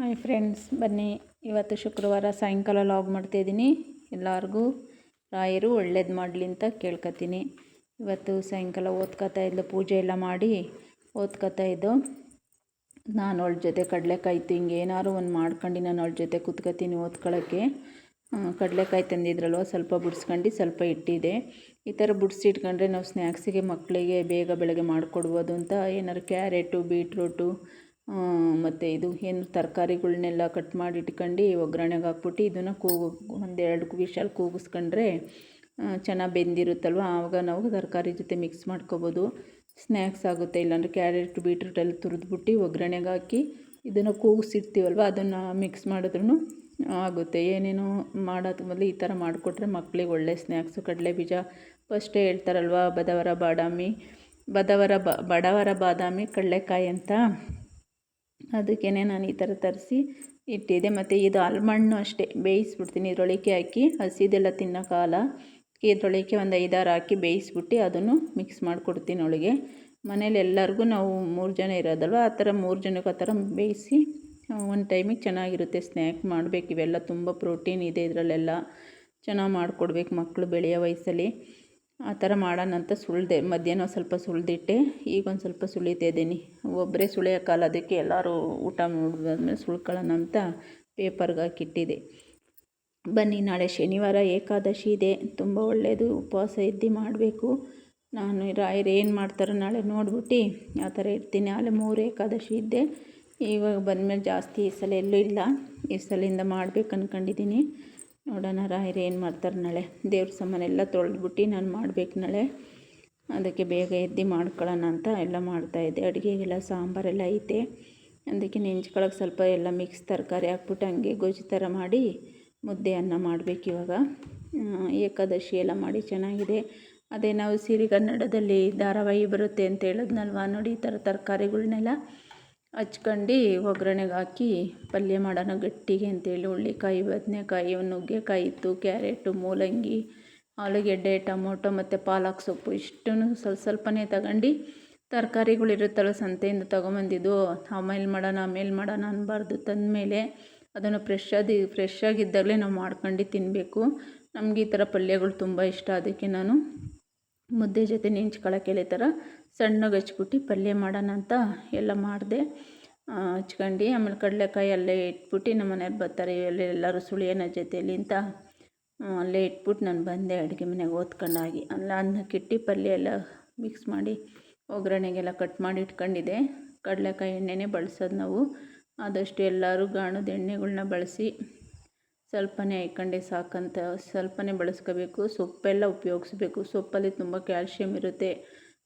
Hi friends, ಬನ್ನಿ ಇವತ್ತು ಶುಕ್ರವಾರ ಸಾಯಂಕಾಲ ಲಾಗ್ ಮಾಡ್ತಾಯಿದ್ದೀನಿ. ಎಲ್ಲರಿಗೂ ರಾಯರು ಒಳ್ಳೇದು ಮಾಡಲಿ ಅಂತ ಕೇಳ್ಕೊತೀನಿ. ಇವತ್ತು ಸಾಯಂಕಾಲ ಓದ್ಕೊತಾ ಇದ್ದು, ಪೂಜೆ ಎಲ್ಲ ಮಾಡಿ ಓದ್ಕೊತಾ ಇದ್ದು. ನಾನು ಅವಳ ಜೊತೆ ಕಡಲೆಕಾಯಿ ಹಿಂಗೆ ಏನಾದ್ರು ಒಂದು ಮಾಡ್ಕೊಂಡು ನಾನು ಅವಳ ಜೊತೆ ಕೂತ್ಕೊತೀನಿ ಓದ್ಕೊಳ್ಳೋಕ್ಕೆ. ಕಡಲೆಕಾಯಿ ತಂದಿದ್ರಲ್ವ, ಸ್ವಲ್ಪ ಬಿಡಿಸ್ಕೊಂಡು ಸ್ವಲ್ಪ ಇಟ್ಟಿದೆ. ಈ ಥರ ಬಿಡಿಸಿಟ್ಕೊಂಡ್ರೆ ನಾವು ಸ್ನ್ಯಾಕ್ಸಿಗೆ ಮಕ್ಕಳಿಗೆ ಬೇಗ ಬೆಳಗ್ಗೆ ಮಾಡಿಕೊಡ್ಬೋದು ಅಂತ ಏನಾದ್ರು ಕ್ಯಾರೆಟು, ಬೀಟ್ರೂಟು ಮತ್ತು ಇದು ಏನು ತರಕಾರಿಗಳ್ನೆಲ್ಲ ಕಟ್ ಮಾಡಿ ಇಟ್ಕೊಂಡು ಒಗ್ಗರಣೆಗೆ ಹಾಕ್ಬಿಟ್ಟು ಇದನ್ನು ಒಂದೆರಡು ವಿಷಲ್ ಕೂಗಿಸ್ಕೊಂಡ್ರೆ ಚೆನ್ನಾಗಿ ಬೆಂದಿರುತ್ತಲ್ವ. ಆವಾಗ ನಾವು ತರಕಾರಿ ಜೊತೆ ಮಿಕ್ಸ್ ಮಾಡ್ಕೊಬೋದು, ಸ್ನ್ಯಾಕ್ಸ್ ಆಗುತ್ತೆ. ಇಲ್ಲಾಂದರೆ ಕ್ಯಾರೆಟ್ ಬೀಟ್ರೂಟೆಲ್ಲ ತುರಿದ್ಬಿಟ್ಟು ಒಗ್ಗರಣೆಗೆ ಹಾಕಿ ಇದನ್ನು ಕೂಗಿಸಿರ್ತೀವಲ್ವ, ಅದನ್ನು ಮಿಕ್ಸ್ ಮಾಡಿದ್ರೂ ಆಗುತ್ತೆ. ಏನೇನೋ ಮಾಡೋದು ಮೊದಲು ಈ ಥರ ಮಾಡಿಕೊಟ್ರೆ ಮಕ್ಕಳಿಗೆ ಒಳ್ಳೆ ಸ್ನ್ಯಾಕ್ಸು. ಕಡಲೆ ಬೀಜ ಫಸ್ಟೇ ಹೇಳ್ತಾರಲ್ವ, ಬಡವರ ಬಾದಾಮಿ ಕಡಲೆಕಾಯಿ ಅಂತ. ಅದಕ್ಕೇ ನಾನು ಈ ಥರ ತರಿಸಿ ಇಟ್ಟಿದ್ದೆ. ಮತ್ತು ಇದು ಆಲ್ಮಣ್ಣು ಅಷ್ಟೇ ಬೇಯಿಸ್ಬಿಡ್ತೀನಿ, ಇದರೊಳಗೆ ಹಾಕಿ. ಹಸಿದೆಲ್ಲ ತಿನ್ನೋಕ್ಕಾಗಲ್ಲ, ಇದರೊಳಗೆ ಒಂದು 5-6 ಹಾಕಿ ಬೇಯಿಸ್ಬಿಟ್ಟು ಅದನ್ನು ಮಿಕ್ಸ್ ಮಾಡಿಕೊಡ್ತೀನಿ ಅವಳಿಗೆ. ಮನೇಲಿ ಎಲ್ಲರಿಗೂ ನಾವು 3 ಜನ ಇರೋದಲ್ವ, ಆ ಥರ 3 ಜನಕ್ಕೆ ಆ ಥರ ಬೇಯಿಸಿ ಒಂದು ಟೈಮಿಗೆ ಚೆನ್ನಾಗಿರುತ್ತೆ. ಸ್ನ್ಯಾಕ್ ಮಾಡಬೇಕು, ಇವೆಲ್ಲ ತುಂಬ ಪ್ರೋಟೀನ್ ಇದೆ ಇದರಲ್ಲೆಲ್ಲ. ಚೆನ್ನಾಗಿ ಮಾಡಿಕೊಡ್ಬೇಕು ಮಕ್ಕಳು ಬೆಳೆಯೋ ವಯಸ್ಸಲ್ಲಿ. ಆ ಥರ ಮಾಡೋಣ ಅಂತ ಸುಳಿದೆ. ಮಧ್ಯಾಹ್ನ ಸ್ವಲ್ಪ ಸುಳಿದಿಟ್ಟೆ, ಈಗ ಒಂದು ಸ್ವಲ್ಪ ಸುಳಿತಾ ಇದ್ದೀನಿ. ಒಬ್ಬರೇ ಸುಳಿಯೋಕ್ಕಲ್ಲ, ಅದಕ್ಕೆ ಎಲ್ಲರೂ ಊಟ ಮಾಡಿದ್ಮೇಲೆ ಸುಳ್ಕೊಳ್ಳೋಣ ಅಂತ ಪೇಪರ್ಗೆ ಹಾಕಿಟ್ಟಿದೆ. ಬನ್ನಿ, ನಾಳೆ ಶನಿವಾರ ಏಕಾದಶಿ ಇದೆ, ತುಂಬ ಒಳ್ಳೆಯದು. ಉಪವಾಸ ಇದ್ದು ಮಾಡಬೇಕು. ನಾನು ರಾಯರು ಏನು ಮಾಡ್ತಾರೋ ನಾಳೆ ನೋಡ್ಬಿಟ್ಟು ಆ ಥರ ಇರ್ತೀನಿ. ನಾಳೆ 3 ಏಕಾದಶಿ ಇದ್ದೆ. ಇವಾಗ ಬಂದಮೇಲೆ ಜಾಸ್ತಿ ಈ ಸಲ ಎಲ್ಲೂ ಇಲ್ಲ, ಈ ಸಲಿಂದ ಮಾಡ್ಬೇಕು ಅಂದ್ಕೊಂಡಿದ್ದೀನಿ. ನೋಡೋಣ ರಾಯರು ಏನು ಮಾಡ್ತಾರೆ ನಾಳೆ. ದೇವ್ರ ಸಾಮಾನೆಲ್ಲ ತೊಳೆದ್ಬಿಟ್ಟು ನಾನು ಮಾಡಬೇಕು ನಾಳೆ. ಅದಕ್ಕೆ ಬೇಗ ಎದ್ದು ಮಾಡ್ಕೊಳ್ಳೋಣ ಅಂತ ಎಲ್ಲ ಮಾಡ್ತಾಯಿದ್ದೆ. ಅಡುಗೆಗೆಲ್ಲ ಸಾಂಬಾರೆಲ್ಲ ಐತೆ, ಅದಕ್ಕೆ ನೆಂಚ್ಕೊಳ್ಳೋಕೆ ಸ್ವಲ್ಪ ಎಲ್ಲ ಮಿಕ್ಸ್ ತರಕಾರಿ ಹಾಕ್ಬಿಟ್ಟು ಹಂಗೆ ಗೊಜ್ಜು ಥರ ಮಾಡಿ ಮುದ್ದೆ ಅನ್ನ ಮಾಡಬೇಕು ಇವಾಗ. ಏಕಾದಶಿ ಎಲ್ಲ ಮಾಡಿ ಚೆನ್ನಾಗಿದೆ. ಅದೇ ನಾವು ಸಿರಿಗನ್ನಡದಲ್ಲಿ ಧಾರಾವಾಹಿ ಬರುತ್ತೆ ಅಂತ ಹೇಳಿದ್ನಲ್ವ, ನೋಡಿ ಈ ಥರ ತರಕಾರಿಗಳ್ನೆಲ್ಲ ಹಚ್ಕೊಂಡು ಒಗ್ಗರಣೆಗೆ ಹಾಕಿ ಪಲ್ಯ ಮಾಡೋಣ ಗಟ್ಟಿಗೆ ಅಂತೇಳಿ. ಹುಳ್ಳಿಕಾಯಿ, ಬದನೆಕಾಯಿ, ನುಗ್ಗೆಕಾಯಿ ಇತ್ತು, ಕ್ಯಾರೆಟು, ಮೂಲಂಗಿ, ಆಲೂಗೆಡ್ಡೆ, ಟೊಮೊಟೊ ಮತ್ತು ಪಾಲಕ್ ಸೊಪ್ಪು ಇಷ್ಟನ್ನು ಸ್ವಲ್ಪನೇ ತಗೊಂಡು. ತರಕಾರಿಗಳಿರುತ್ತಲ್ಲ ಸಂತೆಯಿಂದ ತೊಗೊಂಬಂದಿದ್ದು, ಆಮೇಲೆ ಮಾಡೋಣ ಅನ್ನಬಾರ್ದು. ತಂದಮೇಲೆ ಅದನ್ನು ಫ್ರೆಶ್ ಆಗಿದ್ದಾಗಲೇ ನಾವು ಮಾಡ್ಕೊಂಡು ತಿನ್ನಬೇಕು. ನಮಗೆ ಈ ಥರ ಪಲ್ಯಗಳು ತುಂಬ ಇಷ್ಟ. ಅದಕ್ಕೆ ನಾನು ಮುದ್ದೆ ಜೊತೆ ನೆಂಚ್ಕೊಳ್ಳೋಕ್ಕೆಲ್ಲ ಈ ಥರ ಸಣ್ಣಗೆ ಹಚ್ಬಿಟ್ಟು ಪಲ್ಯ ಮಾಡೋಣ ಅಂತ ಎಲ್ಲ ಮಾಡಿದೆ. ಹಚ್ಕೊಂಡು ಆಮೇಲೆ ಕಡಲೆಕಾಯಿ ಅಲ್ಲೇ ಇಟ್ಬಿಟ್ಟು, ನಮ್ಮ ಮನೆಯವ್ರು ಬರ್ತಾರೆ ಎಲ್ಲರೂ ಸುಳಿಯೋಣ ಜೊತೆಯಲ್ಲಿ ಅಂತ ಅಲ್ಲೇ ಇಟ್ಬಿಟ್ಟು ನಾನು ಬಂದೆ ಅಡುಗೆ ಮನೆಗೆ ಓದ್ಕೊಂಡಾಗಿ. ಅಲ್ಲ ಅನ್ನಕ್ಕಿಟ್ಟು ಪಲ್ಯ ಎಲ್ಲ ಮಿಕ್ಸ್ ಮಾಡಿ ಒಗ್ಗರಣೆಗೆಲ್ಲ ಕಟ್ ಮಾಡಿ ಇಟ್ಕೊಂಡಿದ್ದೆ. ಕಡಲೆಕಾಯಿ ಎಣ್ಣೆನೇ ಬಳಸೋದು ನಾವು, ಆದಷ್ಟು ಎಲ್ಲರೂ ಗಾಣದ ಎಣ್ಣೆಗಳ್ನ ಬಳಸಿ ಸ್ವಲ್ಪನೇ ಹಾಕ್ಕೊಂಡೆ ಸಾಕಂತ. ಸ್ವಲ್ಪನೇ ಬಳಸ್ಕೋಬೇಕು. ಸೊಪ್ಪೆಲ್ಲ ಉಪಯೋಗಿಸ್ಬೇಕು. ಸೊಪ್ಪಲ್ಲಿ ತುಂಬ ಕ್ಯಾಲ್ಶಿಯಮ್ ಇರುತ್ತೆ,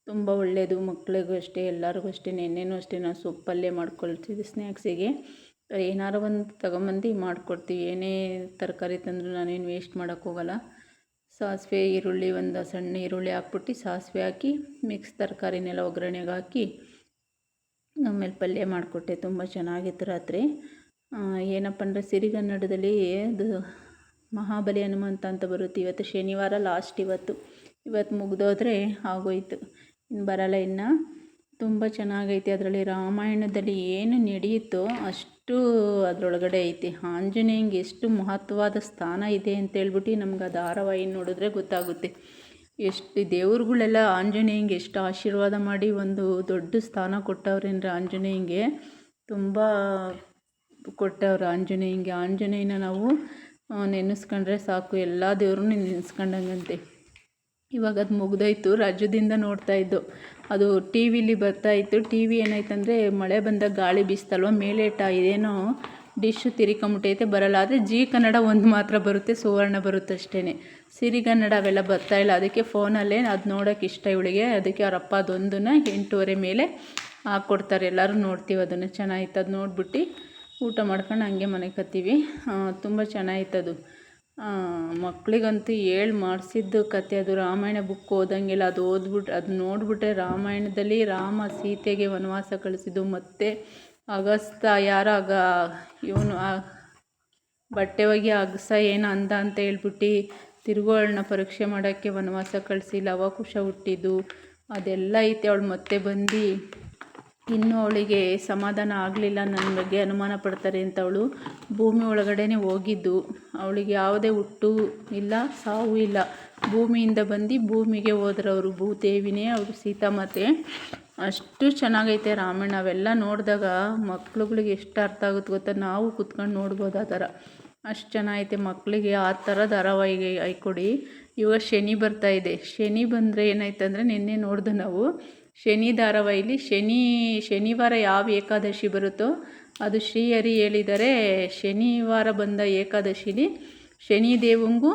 ತುಂಬ ಒಳ್ಳೆಯದು. ಮಕ್ಕಳಿಗೂ ಅಷ್ಟೇ, ಎಲ್ಲರಿಗೂ ಅಷ್ಟೇ. ಎಣ್ಣೆನೂ ಅಷ್ಟೇ ನಾವು ಸೊಪ್ಪಲ್ಲೇ ಮಾಡ್ಕೊಳ್ತೀವಿ ಸ್ನ್ಯಾಕ್ಸಿಗೆ. ಏನಾರು ಒಂದು ತಗೊಂಬಂದು ಮಾಡಿಕೊಡ್ತೀವಿ. ಏನೇ ತರಕಾರಿ ತಂದರೂ ನಾನೇನು ವೇಸ್ಟ್ ಮಾಡೋಕ್ಕೋಗಲ್ಲ. ಸಾಸಿವೆ, ಈರುಳ್ಳಿ, ಒಂದು ಸಣ್ಣ ಈರುಳ್ಳಿ ಹಾಕ್ಬಿಟ್ಟು ಸಾಸಿವೆ ಹಾಕಿ ಮಿಕ್ಸ್ ತರಕಾರಿನೆಲ್ಲ ಒಗ್ಗರಣೆಗೆ ಹಾಕಿ ಆಮೇಲೆ ಪಲ್ಯ ಮಾಡಿಕೊಟ್ಟೆ. ತುಂಬ ಚೆನ್ನಾಗಿತ್ತು ರಾತ್ರಿ. ಏನಪ್ಪ ಅಂದರೆ ಸಿರಿಗನ್ನಡದಲ್ಲಿ ಅದು ಮಹಾಬಲಿ ಹನುಮಂತ ಅಂತ ಬರುತ್ತೆ. ಇವತ್ತು ಶನಿವಾರ ಲಾಸ್ಟ್. ಇವತ್ತು ಮುಗಿದೋದ್ರೆ ಆಗೋಯ್ತು, ಇನ್ನು ಬರಲ್ಲ ಇನ್ನು. ತುಂಬ ಚೆನ್ನಾಗೈತೆ. ಅದರಲ್ಲಿ ರಾಮಾಯಣದಲ್ಲಿ ಏನು ನಡೆಯುತ್ತೋ ಅಷ್ಟು ಅದರೊಳಗಡೆ ಐತೆ. ಆಂಜನೇಯಂಗೆ ಎಷ್ಟು ಮಹತ್ವವಾದ ಸ್ಥಾನ ಇದೆ ಅಂತೇಳ್ಬಿಟ್ಟು ನಮ್ಗೆ ಆ ಧಾರಾವಾಹಿ ನೋಡಿದ್ರೆ ಗೊತ್ತಾಗುತ್ತೆ. ಎಷ್ಟು ದೇವ್ರುಗಳೆಲ್ಲ ಆಂಜನೇಯಂಗೆ ಎಷ್ಟು ಆಶೀರ್ವಾದ ಮಾಡಿ ಒಂದು ದೊಡ್ಡ ಸ್ಥಾನ ಕೊಟ್ಟವ್ರೇನ್ರಿ ಆಂಜನೇಯಂಗೆ. ತುಂಬ ಕೊಟ್ಟವ್ರು ಆಂಜನೇಯಂಗೆ. ಆಂಜನೇಯನ ನಾವು ನೆನೆಸ್ಕೊಂಡ್ರೆ ಸಾಕು, ಎಲ್ಲ ದೇವ್ರನ್ನೂ ನೆನೆಸ್ಕೊಂಡಂಗಂತೆ. ಇವಾಗ ಅದು ಮುಗ್ದೋಯ್ತು. ರಾಜ್ಯದಿಂದ ನೋಡ್ತಾಯಿದ್ದು, ಅದು ಟಿ ವಿಲಿ ಬರ್ತಾಯಿತ್ತು. ಟಿ ವಿ ಏನಾಯ್ತಂದರೆ ಮಳೆ ಬಂದಾಗ ಗಾಳಿ ಬೀಸ್ತಲ್ವ, ಮೇಲೆ ಇದೇನೋ ಡಿಶ್ಶು ತಿರ್ಕೊಂಬಿಟ್ಟೈತೆ, ಬರಲ್ಲ. ಆದರೆ ಜಿ ಕನ್ನಡ ಒಂದು ಮಾತ್ರ ಬರುತ್ತೆ, ಸುವರ್ಣ ಬರುತ್ತೆ ಅಷ್ಟೇ. ಸಿರಿಗನ್ನಡ ಅವೆಲ್ಲ ಬರ್ತಾಯಿಲ್ಲ. ಅದಕ್ಕೆ ಫೋನಲ್ಲೇ ಅದು ನೋಡೋಕೆ ಇಷ್ಟ ಇವಳಿಗೆ. ಅದಕ್ಕೆ ಅವರಪ್ಪ ಅದೊಂದನ್ನು 8:30 ಮೇಲೆ ಹಾಕ್ಕೊಡ್ತಾರೆ. ಎಲ್ಲರೂ ನೋಡ್ತೀವಿ ಅದನ್ನು. ಚೆನ್ನಾಗಿತ್ತು. ಅದು ನೋಡ್ಬಿಟ್ಟು ಊಟ ಮಾಡ್ಕೊಂಡು ಹಂಗೆ ಮನೆಗೆ ಹತ್ತೀವಿ. ತುಂಬ ಚೆನ್ನಾಗಿತ್ತದು. ಮಕ್ಕಳಿಗಂತೂ ಮಾಡಿಸಿದ್ದು ಕತೆ ಅದು. ರಾಮಾಯಣ ಬುಕ್ ಓದಂಗಿಲ್ಲ, ಅದು ಅದು ನೋಡಿಬಿಟ್ರೆ ರಾಮಾಯಣದಲ್ಲಿ ರಾಮ ಸೀತೆಗೆ ವನವಾಸ ಕಳಿಸಿದ್ದು, ಮತ್ತು ಅಗಸ್ತ್ಯ ಇವನು ಬಟ್ಟೆ ಒಗೆ ಅಗಸ ಏನು ಅಂದ ಅಂತ ಹೇಳ್ಬಿಟ್ಟು ತಿರುಗುಗಳನ್ನ ಪರೀಕ್ಷೆ ಮಾಡೋಕ್ಕೆ ವನವಾಸ ಕಳಿಸಿ ಲವಕುಶ ಹುಟ್ಟಿದ್ದು ಅದೆಲ್ಲ ಐತೆ. ಅವಳು ಮತ್ತೆ ಬಂದು ಇನ್ನೂ ಅವಳಿಗೆ ಸಮಾಧಾನ ಆಗಲಿಲ್ಲ, ನನ್ನ ಬಗ್ಗೆ ಅನುಮಾನ ಪಡ್ತಾರೆ ಅಂತ ಅವಳು ಭೂಮಿ ಒಳಗಡೆನೇ ಹೋಗಿದ್ದು. ಅವಳಿಗೆ ಯಾವುದೇ ಹುಟ್ಟು ಇಲ್ಲ, ಸಾವು ಇಲ್ಲ. ಭೂಮಿಯಿಂದ ಬಂದು ಭೂಮಿಗೆ ಹೋದ್ರವರು, ಭೂದೇವಿನೇ ಅವರು, ಸೀತಾಮಾತೆ. ಅಷ್ಟು ಚೆನ್ನಾಗೈತೆ ರಾಮಾಯಣ. ಅವೆಲ್ಲ ನೋಡಿದಾಗ ಮಕ್ಳುಗಳಿಗೆ ಎಷ್ಟು ಅರ್ಥ ಆಗುತ್ತೆ ಗೊತ್ತಾ, ನಾವು ಕುತ್ಕೊಂಡು ನೋಡ್ಬೋದು ಆ ಥರ. ಅಷ್ಟು ಚೆನ್ನಾಗೈತೆ. ಮಕ್ಕಳಿಗೆ ಆ ಥರ ಧಾರಾವಾಹಿಗೆ ಕೊಡಿ. ಇವಾಗ ಶನಿ ಬರ್ತಾಯಿದೆ. ಶನಿ ಬಂದರೆ ಏನಾಯ್ತಂದರೆ, ನಿನ್ನೆ ನೋಡ್ದೆ ನಾವು ಶನಿ ಧಾರಾವಾಹಿಲಿ ಶನಿವಾರ ಯಾವ ಏಕಾದಶಿ ಬರುತ್ತೋ ಅದು ಶ್ರೀಹರಿ ಹೇಳಿದ್ದಾರೆ, ಶನಿವಾರ ಬಂದ ಏಕಾದಶಿಲಿ ಶನಿದೇವಂಗೂ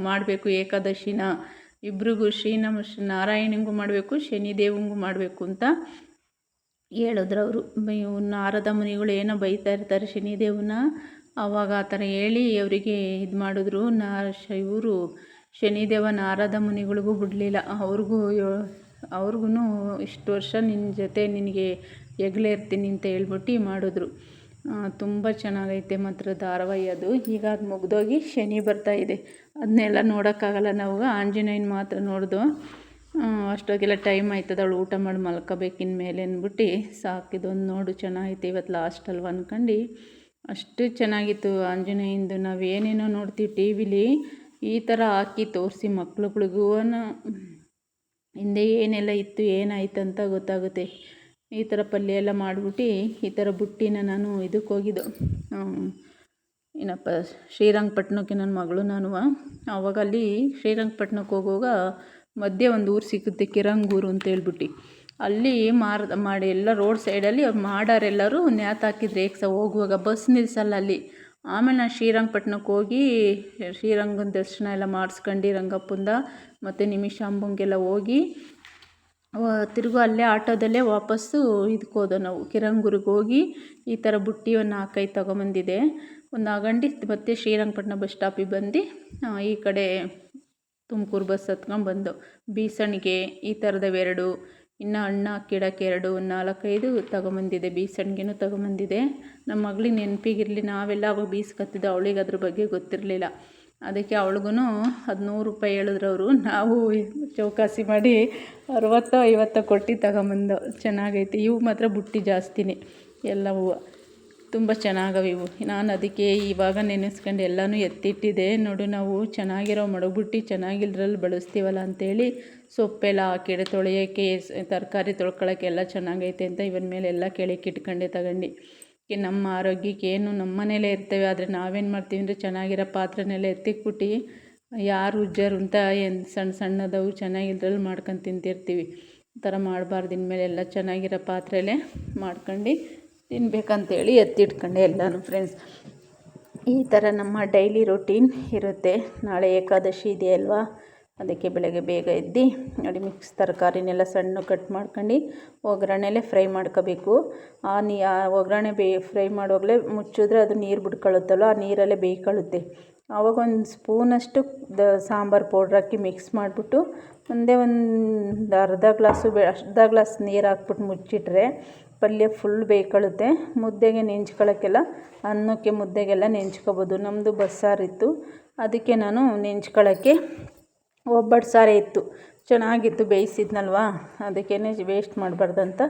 ಮಾಡಬೇಕು ಏಕಾದಶಿನ. ಇಬ್ರಿಗೂ ನಾರಾಯಣಂಗೂ ಮಾಡಬೇಕು, ಶನಿದೇವಂಗೂ ಮಾಡಬೇಕು ಅಂತ ಹೇಳಿದ್ರು ಅವರು. ನಾರದ ಮುನಿಗಳು ಏನೋ ಬೈತಾ ಇರ್ತಾರೆ ಶನಿದೇವನ. ಆವಾಗ ಆ ಥರ ಹೇಳಿ ಅವರಿಗೆ ಇದು ಮಾಡಿದ್ರು. ಇವರು ಶನಿದೇವ ನಾರದ ಮುನಿಗಳಿಗೂ ಬಿಡಲಿಲ್ಲ. ಅವ್ರಿಗೂ ಇಷ್ಟು ವರ್ಷ ನಿನ್ನ ಜೊತೆ ನಿನಗೆ ಹೆಗ್ಲೇ ಇರ್ತೀನಿ ಅಂತ ಹೇಳ್ಬಿಟ್ಟು ಮಾಡಿದ್ರು. ತುಂಬ ಚೆನ್ನಾಗೈತೆ ಮಾತ್ರ ಧಾರಾವಾಹಿ ಅದು. ಈಗ ಅದು ಮುಗ್ದೋಗಿ ಶನಿ ಬರ್ತಾಯಿದೆ. ಅದನ್ನೆಲ್ಲ ನೋಡೋಕ್ಕಾಗಲ್ಲ ನಾವು, ಆಂಜನೇಯನ ಮಾತ್ರ ನೋಡ್ದು. ಅಷ್ಟೊತ್ತಿಗೆಲ್ಲ ಟೈಮ್ ಆಯ್ತದ, ಅವಳು ಊಟ ಮಾಡಿ ಮಲ್ಕೋಬೇಕಿನ ಮೇಲೆ ಅಂದ್ಬಿಟ್ಟು ಸಾಕಿದೊಂದು ನೋಡು ಚೆನ್ನಾಗೈತೆ ಇವತ್ತು ಲಾಸ್ಟ್ ಅಲ್ವ ಅಂದ್ಕೊಂಡು. ಅಷ್ಟು ಚೆನ್ನಾಗಿತ್ತು ಆಂಜನೇಯಂದು. ನಾವೇನೇನೋ ನೋಡ್ತೀವಿ ಟಿ ವಿಲಿ, ಈ ಥರ ಹಾಕಿ ತೋರಿಸಿ ಮಕ್ಳುಗಳಿಗೂ ಹಿಂದೆ ಏನೆಲ್ಲ ಇತ್ತು ಏನಾಯ್ತು ಅಂತ ಗೊತ್ತಾಗುತ್ತೆ. ಈ ಥರ ಪಲ್ಯ ಎಲ್ಲ ಮಾಡಿಬಿಟ್ಟು ಈ ಥರ ಬುಟ್ಟಿನ ನಾನು ಇದಕ್ಕೆ ಹೋಗಿದ್ದು, ಏನಪ್ಪ ಶ್ರೀರಂಗಪಟ್ಟಣಕ್ಕೆ ನನ್ನ ಮಗಳು ನಾನು. ಆವಾಗ ಅಲ್ಲಿ ಶ್ರೀರಂಗಪಟ್ಟಣಕ್ಕೆ ಹೋಗುವಾಗ ಮಧ್ಯೆ ಒಂದು ಊರು ಸಿಗುತ್ತೆ ಕಿರಂಗೂರು ಅಂತ ಹೇಳ್ಬಿಟ್ಟು, ಅಲ್ಲಿ ಮಾಡಿ ಎಲ್ಲ ರೋಡ್ ಸೈಡಲ್ಲಿ ಅವ್ರು ಮಾಡೋರೆಲ್ಲರೂ ನೇತಾಕಿದ್ರು ಹೋಗುವಾಗ ಬಸ್ ನಿಲ್ಲಿಸಲ್ಲ ಅಲ್ಲಿ. ಆಮೇಲೆ ನಾನು ಶ್ರೀರಂಗಪಟ್ಟಣಕ್ಕೆ ಹೋಗಿ ಶ್ರೀರಂಗನ ದರ್ಶನ ಎಲ್ಲ ಮಾಡಿಸ್ಕೊಂಡು ರಂಗಪ್ಪಂದ ಮತ್ತು ನಿಮಿಷಾಂಬಂಗೆಲ್ಲ ಹೋಗಿ ತಿರುಗು ಅಲ್ಲೇ ಆಟೋದಲ್ಲೇ ವಾಪಸ್ಸು ಇದಕ್ಕೆ ಹೋದೋ ನಾವು ಕಿರಂಗೂರಿಗೆ ಹೋಗಿ ಈ ಥರ ಬುಟ್ಟಿ ಒಂದು 4-5 ತೊಗೊಂಬಂದಿದ್ದೆ. ಒಂದು ಆಗಂಡಿ ಮತ್ತು ಶ್ರೀರಂಗಪಟ್ಟಣ ಬಸ್ ಸ್ಟಾಪಿಗೆ ಬಂದು ಈ ಕಡೆ ತುಮಕೂರು ಬಸ್ ಹತ್ಕೊಂಡ್ಬಂದು ಬೀಸಣಿಗೆ ಈ ಥರದವೆರಡು, ಇನ್ನು ಹಣ್ಣು ಹಾಕಿಡೋಕ್ಕೆ 2-4-5 ತೊಗೊಂಬಂದಿದ್ದೆ. ಬೀಸಣಿಗೆನೂ ತೊಗೊಂಬಂದಿದ್ದೆ. ನಮ್ಮ ಮಗಳಿಗೆ ನೆನಪಿಗಿರಲಿ, ನಾವೆಲ್ಲ ಅವಾಗ ಬೀಸ್ಕತ್ತಿದ್ದು, ಅವಳಿಗೆ ಅದ್ರ ಬಗ್ಗೆ ಗೊತ್ತಿರಲಿಲ್ಲ. ಅದಕ್ಕೆ ಅವಳಿಗೂ 100 ರೂಪಾಯಿ ಹೇಳಿದ್ರು ಅವರು. ನಾವು ಚೌಕಾಸಿ ಮಾಡಿ 60-50 ಕೊಟ್ಟು ತಗೊಂಬಂದು. ಚೆನ್ನಾಗೈತೆ ಇವು ಮಾತ್ರ ಬುಟ್ಟಿ ಜಾಸ್ತಿನೇ ಎಲ್ಲವೂ ತುಂಬ ಚೆನ್ನಾಗವೆ ಇವು. ನಾನು ಅದಕ್ಕೆ ಇವಾಗ ನೆನೆಸ್ಕೊಂಡು ಎಲ್ಲನೂ ಎತ್ತಿಟ್ಟಿದ್ದೆ. ನೋಡು ನಾವು ಚೆನ್ನಾಗಿರೋ ಮಡಗ್ಬುಟ್ಟಿ ಚೆನ್ನಾಗಿಲ್ದ್ರಲ್ಲಿ ಬಳಸ್ತೀವಲ್ಲ ಅಂಥೇಳಿ ಸೊಪ್ಪೆಲ್ಲ ಹಾಕಿಡೆ ತೊಳೆಯೋಕ್ಕೆ, ತರಕಾರಿ ತೊಳ್ಕೊಳ್ಳೋಕ್ಕೆ ಎಲ್ಲ ಚೆನ್ನಾಗೈತೆ ಅಂತ ಇವನ ಮೇಲೆ ಎಲ್ಲ ಕೆಳಕ್ಕೆ ಇಟ್ಕೊಂಡೆ ತಗೊಂಡು. ನಮ್ಮ ಆರೋಗ್ಯಕ್ಕೆ ಏನು ನಮ್ಮ ಮನೇಲೇ ಇರ್ತೇವೆ, ಆದರೆ ನಾವೇನು ಮಾಡ್ತೀವಿ ಅಂದರೆ ಚೆನ್ನಾಗಿರೋ ಪಾತ್ರೆನೆಲ್ಲ ಎತ್ತಿಕ್ಬಿಟ್ಟು ಯಾರು ಉಜ್ಜರು ಅಂತ ಸಣ್ಣದವು ಚೆನ್ನಾಗಿದ್ರಲ್ಲಿ ಮಾಡ್ಕೊಂಡು ತಿಂತಿರ್ತೀವಿ. ಆ ಥರ ಮಾಡಬಾರ್ದು. ಇನ್ಮೇಲೆ ಎಲ್ಲ ಚೆನ್ನಾಗಿರೋ ಪಾತ್ರೆಲೇ ಮಾಡ್ಕೊಂಡು ತಿನ್ಬೇಕಂತೇಳಿ ಎತ್ತಿಟ್ಕೊಂಡೆ ಎಲ್ಲನೂ ಫ್ರೆಂಡ್ಸ್. ಈ ಥರ ನಮ್ಮ ಡೈಲಿ ರೊಟೀನ್ ಇರುತ್ತೆ. ನಾಳೆ ಏಕಾದಶಿ ಇದೆ ಅಲ್ವಾ, ಅದಕ್ಕೆ ಬೆಳಗ್ಗೆ ಬೇಗ ಎದ್ದು ನೋಡಿ ಮಿಕ್ಸ್ ತರಕಾರಿನೆಲ್ಲ ಸಣ್ಣ ಕಟ್ ಮಾಡ್ಕೊಂಡು ಒಗ್ಗರಣೆಲೆ ಫ್ರೈ ಮಾಡ್ಕೋಬೇಕು. ಆ ಒಗ್ಗರಣೆ ಫ್ರೈ ಮಾಡೋವಾಗಲೇ ಮುಚ್ಚಿದ್ರೆ ಅದು ನೀರು ಬಿಡ್ಕೊಳ್ಳುತ್ತಲ್ಲ, ಆ ನೀರಲ್ಲೇ ಬೇಯ್ಕೊಳ್ಳುತ್ತೆ. ಆವಾಗ ಒಂದು ಸ್ಪೂನಷ್ಟು ಸಾಂಬಾರು ಪೌಡ್ರ್ ಹಾಕಿ ಮಿಕ್ಸ್ ಮಾಡಿಬಿಟ್ಟು ಒಂದೇ ಒಂದು ಅರ್ಧ ಗ್ಲಾಸ್ ನೀರು ಹಾಕ್ಬಿಟ್ಟು ಮುಚ್ಚಿಟ್ರೆ ಪಲ್ಯ ಫುಲ್ ಬೇಯ್ಕೊಳ್ಳುತ್ತೆ. ಮುದ್ದೆಗೆ ನೆಂಚ್ಕೊಳ್ಳೋಕ್ಕೆಲ್ಲ, ಅನ್ನಕ್ಕೆ ಮುದ್ದೆಗೆಲ್ಲ ನೆಂಚ್ಕೊಬೋದು. ನಮ್ಮದು ಬಸ್ಸಾರಿತ್ತು, ಅದಕ್ಕೆ ನಾನು ನೆಂಚ್ಕೊಳ್ಳೋಕ್ಕೆ ಒಬ್ಬಟ್ಟು ಸಾರೇ ಇತ್ತು, ಚೆನ್ನಾಗಿತ್ತು, ಬೇಯಿಸಿದ್ನಲ್ವ, ಅದಕ್ಕೇ ವೇಸ್ಟ್ ಮಾಡಬಾರ್ದಂತ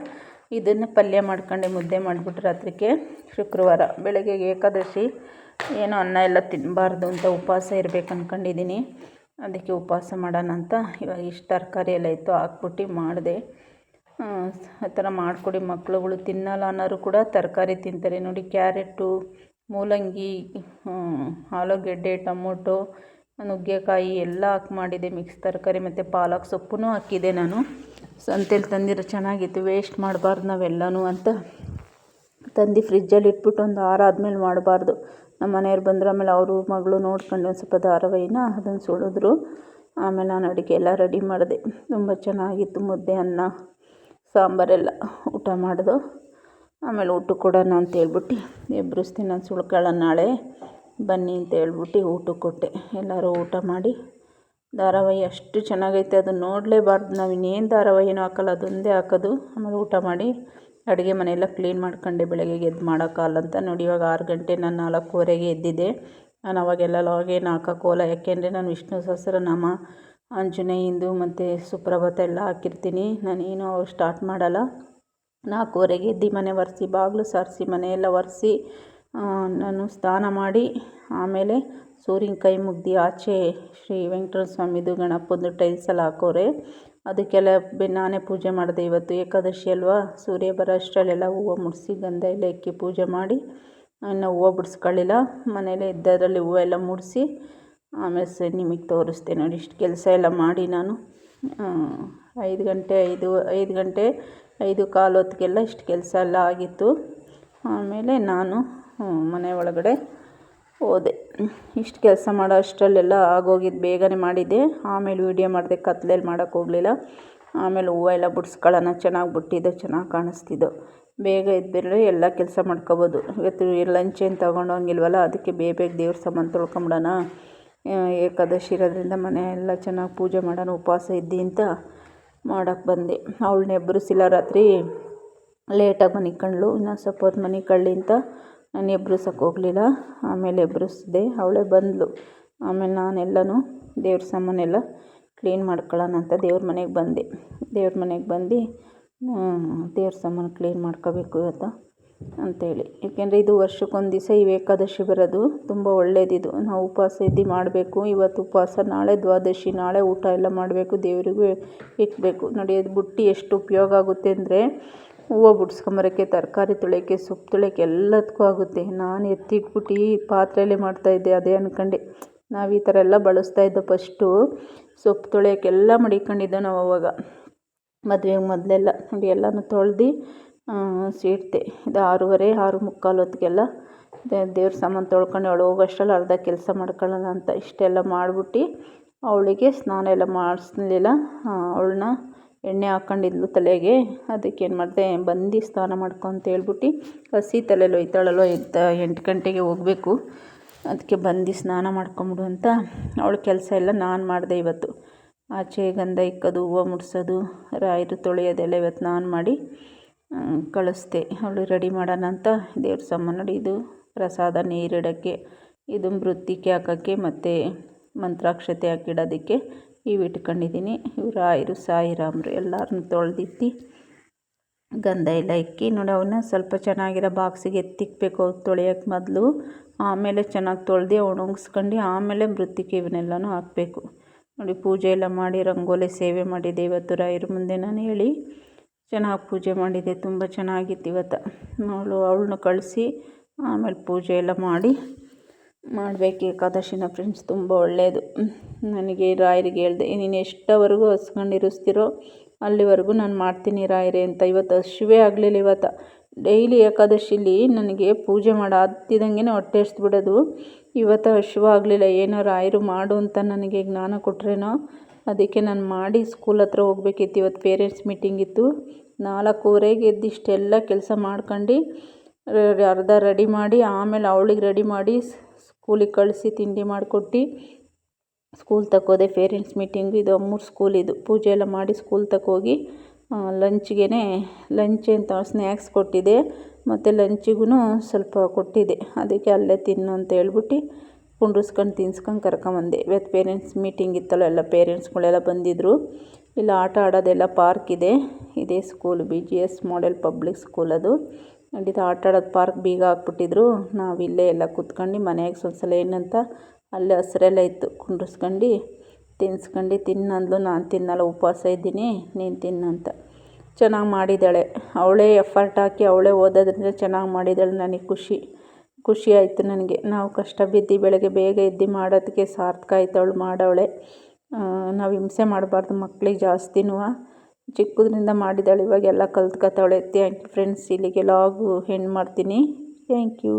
ಇದನ್ನು ಪಲ್ಯ ಮಾಡ್ಕೊಂಡೆ. ಮುದ್ದೆ ಮಾಡಿಬಿಟ್ಟು ರಾತ್ರಿಗೆ ಶುಕ್ರವಾರ ಬೆಳಗ್ಗೆಗೆ ಏಕಾದಶಿ, ಏನೋ ಅನ್ನ ಎಲ್ಲ ತಿನ್ನಬಾರ್ದು ಅಂತ ಉಪವಾಸ ಇರಬೇಕು ಅಂದ್ಕೊಂಡಿದ್ದೀನಿ. ಅದಕ್ಕೆ ಉಪವಾಸ ಮಾಡೋಣ ಅಂತ ಇವಾಗ ಇಷ್ಟು ತರಕಾರಿ ಎಲ್ಲ ಇತ್ತು ಹಾಕ್ಬಿಟ್ಟು ಮಾಡಿದೆ. ಆ ಥರ ಮಾಡಿಕೊಡಿ, ಮಕ್ಳುಗಳು ತಿನ್ನಲ್ಲ ಅನ್ನೋರು ಕೂಡ ತರಕಾರಿ ತಿಂತಾರೆ ನೋಡಿ. ಕ್ಯಾರೆಟು, ಮೂಲಂಗಿ, ಆಲೂಗೆಡ್ಡೆ, ಟೊಮೊಟೊ, ನುಗ್ಗೆಕಾಯಿ ಎಲ್ಲ ಹಾಕಿ ಮಾಡಿದೆ ಮಿಕ್ಸ್ ತರಕಾರಿ. ಮತ್ತು ಪಾಲಕ್ ಸೊಪ್ಪು ಹಾಕಿದೆ ನಾನು. ಸಂತೆಲಿ ತಂದಿರೋ ಚೆನ್ನಾಗಿತ್ತು, ವೇಸ್ಟ್ ಮಾಡಬಾರ್ದು ನಾವೆಲ್ಲನೂ ಅಂತ ತಂದು ಫ್ರಿಜ್ಜಲ್ಲಿ ಇಟ್ಬಿಟ್ಟು ಒಂದು 6 ಆದಮೇಲೆ ಮಾಡಬಾರ್ದು. ನಮ್ಮ ಮನೆಯವ್ರು ಬಂದರು, ಆಮೇಲೆ ಅವರು ಮಗಳು ನೋಡ್ಕೊಂಡು ಒಂದು ಸ್ವಲ್ಪ ಧಾರಾವಾಹಿನ ಅದನ್ನು ಸುಳಿದ್ರು. ಆಮೇಲೆ ನಾನು ಅಡುಗೆ ಎಲ್ಲ ರೆಡಿ ಮಾಡಿದೆ. ತುಂಬ ಚೆನ್ನಾಗಿತ್ತು, ಮುದ್ದೆ, ಅನ್ನ, ಸಾಂಬಾರೆಲ್ಲ ಊಟ ಮಾಡಿದು. ಆಮೇಲೆ ಊಟಕ್ಕೆ ಕೊಡೋಣ ಅಂತ ಹೇಳ್ಬಿಟ್ಟು ಎಬ್ಬಿಸ್ತೀನಿ, ನಾನು ಸುಳ್ಕೊಳ್ಳೋಣ ನಾಳೆ ಬನ್ನಿ ಅಂತ ಹೇಳ್ಬಿಟ್ಟು ಊಟಕ್ಕೆ ಕೊಟ್ಟೆ. ಎಲ್ಲರೂ ಊಟ ಮಾಡಿ, ಧಾರಾವಾಹಿ ಅಷ್ಟು ಚೆನ್ನಾಗೈತೆ, ಅದನ್ನು ನೋಡಲೇಬಾರ್ದು. ನಾವು ಇನ್ನೇನು ಧಾರಾವಾಹಿನೂ ಹಾಕೋಲ್ಲ, ಅದೊಂದೇ ಹಾಕೋದು. ಆಮೇಲೆ ಊಟ ಮಾಡಿ ಅಡುಗೆ ಮನೆಯೆಲ್ಲ ಕ್ಲೀನ್ ಮಾಡ್ಕೊಂಡೆ. ಬೆಳಗ್ಗೆ ಎದ್ದು ಮಾಡೋಕ್ಕಾಗಲ್ಲ ಅಂತ ನೋಡಿ ಇವಾಗ 6 ಗಂಟೆ, ನಾನು 4:15ಗೆ ಎದ್ದಿದ್ದೆ. ನಾನು ಅವಾಗೆಲ್ಲ ಲಾಗೇನು ಹಾಕೋಲ್ಲ, ಯಾಕೆಂದರೆ ನಾನು ವಿಷ್ಣು ಸಹಸ್ರನಾಮ, ಆಂಜನೇಯಂದು ಮತ್ತು ಸುಪ್ರಭಾತ ಎಲ್ಲ ಹಾಕಿರ್ತೀನಿ. ನಾನೇನು ಸ್ಟಾರ್ಟ್ ಮಾಡಲ್ಲ. 4:15ಗೆ ಎದ್ದು ಮನೆ ಒರೆಸಿ ಬಾಗಿಲು ಸಾರಿಸಿ ಮನೆಯೆಲ್ಲ ಒರೆಸಿ ನಾನು ಸ್ನಾನ ಮಾಡಿ ಆಮೇಲೆ ಸೂರ್ಯನ ಕೈ ಮುಗ್ದು ಆಚೆ ಶ್ರೀ ವೆಂಕಟೇಶ್ವರ ಸ್ವಾಮಿದು ಗಣಪಂದು ಟೈಲ್ಸ್ ಎಲ್ಲ ಹಾಕೋರೆ ಅದಕ್ಕೆಲ್ಲ ನಾನೇ ಪೂಜೆ ಮಾಡಿದೆ. ಇವತ್ತು ಏಕಾದಶಿ ಅಲ್ವಾ, ಸೂರ್ಯ ಬರೋ ಅಷ್ಟರಲ್ಲೆಲ್ಲ ಹೂವು ಮುಡಿಸಿ ಗಂಧ ಎಲ್ಲ ಇಕ್ಕಿ ಪೂಜೆ ಮಾಡಿ ಇನ್ನು ಹೂವು ಬಿಡಿಸ್ಕೊಳ್ಳಿಲ್ಲ. ಮನೇಲೆ ಇದ್ದದರಲ್ಲಿ ಹೂವು ಎಲ್ಲ ಮುಡಿಸಿ ಆಮೇಲೆ ನಿಮಗೆ ತೋರಿಸ್ದೆ ನೋಡಿ. ಇಷ್ಟು ಕೆಲಸ ಎಲ್ಲ ಮಾಡಿ ನಾನು 5 ಗಂಟೆ 5:15 ಹೊತ್ತಿಗೆಲ್ಲ ಇಷ್ಟು ಕೆಲಸ ಎಲ್ಲ ಆಗಿತ್ತು. ಆಮೇಲೆ ನಾನು ಮನೆ ಒಳಗಡೆ ಹೋದೆ. ಇಷ್ಟು ಕೆಲಸ ಮಾಡೋ ಅಷ್ಟರಲ್ಲೆಲ್ಲ ಆಗೋಗಿದ್ದು, ಬೇಗನೆ ಮಾಡಿದ್ದೆ. ಆಮೇಲೆ ವೀಡಿಯೋ ಮಾಡಿದೆ, ಕತ್ಲೆಯಲ್ಲಿ ಮಾಡೋಕ್ಕೆ ಹೋಗಲಿಲ್ಲ. ಆಮೇಲೆ ಹೂವು ಎಲ್ಲ ಬಿಡಿಸ್ಕೊಳ್ಳೋಣ, ಚೆನ್ನಾಗಿ ಬಿಟ್ಟಿದ್ದು, ಚೆನ್ನಾಗಿ ಕಾಣಿಸ್ತಿದ್ದು. ಬೇಗ ಎದ್ಬಿಟ್ರೆ ಎಲ್ಲ ಕೆಲಸ ಮಾಡ್ಕೊಬೋದು. ಇವತ್ತು ಲಂಚ್ ಏನು ತೊಗೊಂಡೋಗಿಲ್ವಲ್ಲ, ಅದಕ್ಕೆ ಬೇಗ ದೇವ್ರ ಸಾಮಾನು ತೊಳ್ಕೊಂಬಿಡೋಣ. ಏಕಾದಶಿ ಇರೋದ್ರಿಂದ ಮನೆ ಎಲ್ಲ ಚೆನ್ನಾಗಿ ಪೂಜೆ ಮಾಡೋಣ, ಉಪವಾಸ ಇದ್ದು ಅಂತ ಮಾಡೋಕ್ಕೆ ಬಂದೆ. ಅವಳನ್ನ ಎಬ್ಬರಿಸಿಲ್ಲ, ರಾತ್ರಿ ಲೇಟಾಗಿ ಮನಿಕಂಡ್ಳು. ಇನ್ನೊಂದು ಸ್ವಲ್ಪ ಹೊತ್ತು ಮನಿಕಳ್ಳಿ ಅಂತ ನಾನು ಎಬ್ಬರಿಸೋಕೆ ಹೋಗಲಿಲ್ಲ. ಆಮೇಲೆ ಎಬ್ಬರಿಸ್ದೆ, ಅವಳೇ ಬಂದಳು. ಆಮೇಲೆ ನಾನೆಲ್ಲನೂ ದೇವ್ರ ಸಾಮಾನೆಲ್ಲ ಕ್ಲೀನ್ ಮಾಡ್ಕೊಳ್ಳೋಣ ಅಂತ ದೇವ್ರ ಮನೆಗೆ ಬಂದೆ. ದೇವ್ರ ಮನೆಗೆ ಬಂದು ದೇವ್ರ ಸಾಮಾನು ಕ್ಲೀನ್ ಮಾಡ್ಕೋಬೇಕು ಇವತ್ತು ಅಂಥೇಳಿ. ಏಕೆಂದರೆ ಇದು ವರ್ಷಕ್ಕೊಂದು ದಿವಸ ಈ ಏಕಾದಶಿ ಬರೋದು, ತುಂಬ ಒಳ್ಳೆಯದಿದು. ನಾವು ಉಪವಾಸ ಇದ್ದು ಮಾಡಬೇಕು. ಇವತ್ತು ಉಪವಾಸ, ನಾಳೆ ದ್ವಾದಶಿ, ನಾಳೆ ಊಟ ಎಲ್ಲ ಮಾಡಬೇಕು, ದೇವರಿಗೂ ಇಕ್ಬೇಕು ನೋಡಿ. ಅದು ಬುಟ್ಟಿ ಎಷ್ಟು ಉಪಯೋಗ ಆಗುತ್ತೆ ಅಂದರೆ, ಹೂವು ಬಿಡಿಸ್ಕೊಂಬರೋಕ್ಕೆ, ತರಕಾರಿ ತೊಳೆಯೋಕ್ಕೆ, ಸೊಪ್ಪು ತೊಳೆಯೋಕ್ಕೆ ಎಲ್ಲದಕ್ಕೂ ಆಗುತ್ತೆ. ನಾನು ಎತ್ತಿಟ್ಬಿಟ್ಟು ಪಾತ್ರೆಯಲ್ಲೇ ಮಾಡ್ತಾಯಿದ್ದೆ. ಅದೇ ಅಂದ್ಕೊಂಡೆ, ನಾವು ಈ ಥರ ಎಲ್ಲ ಬಳಸ್ತಾಯಿದ್ದೋ. ಫಸ್ಟು ಸೊಪ್ಪು ತೊಳೆಯೋಕ್ಕೆಲ್ಲ ಮಡಿಕೊಂಡಿದ್ದೋ ನಾವು ಅವಾಗ, ಮದುವೆಗೆ ಮೊದಲೆಲ್ಲ ನೋಡಿ. ಎಲ್ಲನೂ ತೊಳೆದು ಇಡ್ತೆ. ಇದು 6:30 6:45 ಹೊತ್ತಿಗೆಲ್ಲ ದೇವ್ರ ಸಾಮಾನು ತೊಳ್ಕೊಂಡು ಅವಳು ಹೋಗೋಷ್ಟರಲ್ಲಿ ಅರ್ಧ ಕೆಲಸ ಮಾಡ್ಕೊಳ್ಳೋಣ ಅಂತ ಇಷ್ಟೆಲ್ಲ ಮಾಡಿಬಿಟ್ಟು ಅವಳಿಗೆ ಸ್ನಾನ ಎಲ್ಲ ಮಾಡಿಸ್ಲಿಲ್ಲ. ಅವಳನ್ನ ಎಣ್ಣೆ ಹಾಕ್ಕೊಂಡಿದ್ಲು ತಲೆಗೆ. ಅದಕ್ಕೇನು ಮಾಡಿದೆ, ಬಂದು ಸ್ನಾನ ಮಾಡ್ಕೊ ಅಂತ ಹೇಳ್ಬಿಟ್ಟು, ಹಸಿ ತಲೆಯಲ್ಲಿ ಒಯ್ತಾಳಲ್ವ, 8 ಗಂಟೆಗೆ ಹೋಗಬೇಕು, ಅದಕ್ಕೆ ಬಂದು ಸ್ನಾನ ಮಾಡ್ಕೊಂಬಿಡು ಅಂತ ಅವಳ ಕೆಲಸ ಎಲ್ಲ ನಾನು ಮಾಡಿದೆ ಇವತ್ತು. ಆಚೆ ಗಂಧ ಇಕ್ಕೋದು, ಹೂವು ಮುಡ್ಸೋದು, ರಾಯರು ತೊಳೆಯೋದೆಲ್ಲ ಇವತ್ತು ನಾನು ಮಾಡಿ ಕಳಿಸ್ದೆ. ಅವಳು ರೆಡಿ ಮಾಡೋಣ ಅಂತ ದೇವ್ರ ಸಾಮಾನು ನೋಡಿ. ಇದು ಪ್ರಸಾದ ನೀರಿಡೋಕ್ಕೆ, ಇದು ಮೃತ್ತಿಕೆ ಹಾಕೋಕ್ಕೆ ಮತ್ತು ಮಂತ್ರಾಕ್ಷತೆ ಹಾಕಿಡೋದಕ್ಕೆ ಇವು ಇಟ್ಕೊಂಡಿದ್ದೀನಿ. ಇವು ರಾಯರು ಸಾಯಿರಾಮರು ಎಲ್ಲರನ್ನೂ ತೊಳೆದಿಟ್ಟು ಗಂಧ ಎಲ್ಲ ಇಕ್ಕಿ ನೋಡಿ. ಅವನ್ನ ಸ್ವಲ್ಪ ಚೆನ್ನಾಗಿರೋ ಬಾಕ್ಸಿಗೆ ಎತ್ತಿಕ್ಬೇಕು ತೊಳೆಯೋಕ್ಕೆ ಮೊದಲು. ಆಮೇಲೆ ಚೆನ್ನಾಗಿ ತೊಳೆದು ಒಣಗಿಸ್ಕೊಂಡು ಆಮೇಲೆ ಮೃತ್ತಿಕೆ ಇವನ್ನೆಲ್ಲನೂ ಹಾಕಬೇಕು ನೋಡಿ. ಪೂಜೆ ಎಲ್ಲ ಮಾಡಿ ರಂಗೋಲಿ ಸೇವೆ ಮಾಡಿದ್ದೆ ಇವತ್ತು ರಾಯರ ಮುಂದೆ ನಾನು ಹೇಳಿ. ಚೆನ್ನಾಗಿ ಪೂಜೆ ಮಾಡಿದ್ದೆ, ತುಂಬ ಚೆನ್ನಾಗಿತ್ತು ಇವತ್ತು. ಅವಳನ್ನ ಕಳಿಸಿ ಆಮೇಲೆ ಪೂಜೆ ಎಲ್ಲ ಮಾಡಬೇಕು ಏಕಾದಶಿನ ಫ್ರೆಂಡ್ಸ್. ತುಂಬ ಒಳ್ಳೆಯದು. ನನಗೆ ರಾಯರಿಗೆ ಹೇಳಿದೆ, ನೀನು ಎಷ್ಟವರೆಗೂ ಹಸ್ಕೊಂಡಿರಿಸ್ತಿರೋ ಅಲ್ಲಿವರೆಗೂ ನಾನು ಮಾಡ್ತೀನಿ ರಾಯರೇ ಅಂತ. ಇವತ್ತು ಹಸಿವೇ ಆಗಲಿಲ್ಲ. ಇವತ್ತು ಡೈಲಿ ಏಕಾದಶಿಲಿ ನನಗೆ ಪೂಜೆ ಹತ್ತಿದಂಗೆ ಹೊಟ್ಟೆ ಹಸ್ಬಿಡೋದು. ಇವತ್ತು ಹಸಿವಾಗಲಿಲ್ಲ. ಏನೋ ರಾಯರು ಮಾಡು ಅಂತ ನನಗೆ ಜ್ಞಾನ ಕೊಟ್ರೇನೋ, ಅದಕ್ಕೆ ನಾನು ಮಾಡಿ ಸ್ಕೂಲ್ ಹತ್ರ ಹೋಗ್ಬೇಕಿತ್ತು. ಇವತ್ತು ಪೇರೆಂಟ್ಸ್ ಮೀಟಿಂಗ್ ಇತ್ತು. 4:15ಗೆ ಎದ್ದು ಇಷ್ಟೆಲ್ಲ ಕೆಲಸ ಮಾಡ್ಕೊಂಡು ಅರ್ಧ ರೆಡಿ ಮಾಡಿ, ಆಮೇಲೆ ಅವಳಿಗೆ ರೆಡಿ ಮಾಡಿ ಸ್ಕೂಲಿಗೆ ಕಳಿಸಿ ತಿಂಡಿ ಮಾಡಿಕೊಟ್ಟು ಸ್ಕೂಲ್ ತಕ್ಕೋದೆ. ಪೇರೆಂಟ್ಸ್ ಮೀಟಿಂಗ್ ಇದು, ಅಮ್ಮೂರು ಸ್ಕೂಲ್ ಇದು. ಪೂಜೆ ಎಲ್ಲ ಮಾಡಿ ಸ್ಕೂಲ್ ತಕ್ಕೋಗಿ ಲಂಚ್ ಅಂತ ಸ್ನ್ಯಾಕ್ಸ್ ಕೊಟ್ಟಿದ್ದೆ, ಮತ್ತು ಲಂಚಿಗೂ ಸ್ವಲ್ಪ ಕೊಟ್ಟಿದ್ದೆ. ಅದಕ್ಕೆ ಅಲ್ಲೇ ತಿನ್ನು ಅಂತ ಹೇಳ್ಬಿಟ್ಟು ಕುಂಡ್ರಿಸ್ಕೊಂಡು ತಿನ್ಸ್ಕೊಂಡು ಕರ್ಕೊಂಬಂದೆ. ಇವತ್ತು ಪೇರೆಂಟ್ಸ್ ಮೀಟಿಂಗ್ ಇತ್ತಲ್ಲ, ಎಲ್ಲ ಪೇರೆಂಟ್ಸ್ಗಳೆಲ್ಲ ಬಂದಿದ್ದರು. ಇಲ್ಲ ಆಟ ಆಡೋದೆಲ್ಲ ಪಾರ್ಕ್ ಇದೆ. ಇದೇ school BGS model public school ಅದು. ಇದು ಆಟ ಆಡೋದು ಪಾರ್ಕ್ ಬೀಗ ಹಾಕ್ಬಿಟ್ಟಿದ್ರು. ನಾವಿಲ್ಲೇ ಎಲ್ಲ ಕೂತ್ಕೊಂಡು ಮನೆಯಾಗ ಒಂದ್ಸಲ ಏನಂತ ಅಲ್ಲೇ ಹಸಿರೆಲ್ಲ ಇತ್ತು, ಕುಂಡ್ರಿಸ್ಕೊಂಡು ತಿನ್ಸ್ಕೊಂಡು ತಿನ್ನಂದ್ಲು. ನಾನು ತಿನ್ನಲ್ಲ, ಉಪವಾಸ ಇದ್ದೀನಿ, ನೀನು ತಿನ್ನಂತ. ಚೆನ್ನಾಗಿ ಮಾಡಿದ್ದಾಳೆ. ಅವಳೇ ಎಫರ್ಟ್ ಹಾಕಿ ಅವಳೇ ಓದೋದ್ರಿಂದ ಚೆನ್ನಾಗಿ ಮಾಡಿದ್ದಾಳೆ. ನನಗೆ ಖುಷಿ ಆಯಿತು ನನಗೆ. ನಾವು ಕಷ್ಟ ಬಿದ್ದು ಬೆಳಗ್ಗೆ ಬೇಗ ಎದ್ದು ಮಾಡೋದಕ್ಕೆ ಸಾರ್ಥಕ ಆಯ್ತು. ಅವಳು ಮಾಡವಳೆ. ನಾವು ಹಿಂಸೆ ಮಾಡಬಾರ್ದು ಮಕ್ಕಳಿಗೆ ಜಾಸ್ತಿನೂ. ಚಿಕ್ಕದ್ರಿಂದ ಮಾಡಿದ್ದಾಳೆ, ಇವಾಗೆಲ್ಲ ಕಲ್ತ್ಕೊತಾವಳೆ. Thank you friends. ಇಲ್ಲಿಗೆ ಲಾಗು ಎಂಡ್ ಮಾಡ್ತೀನಿ. Thank you.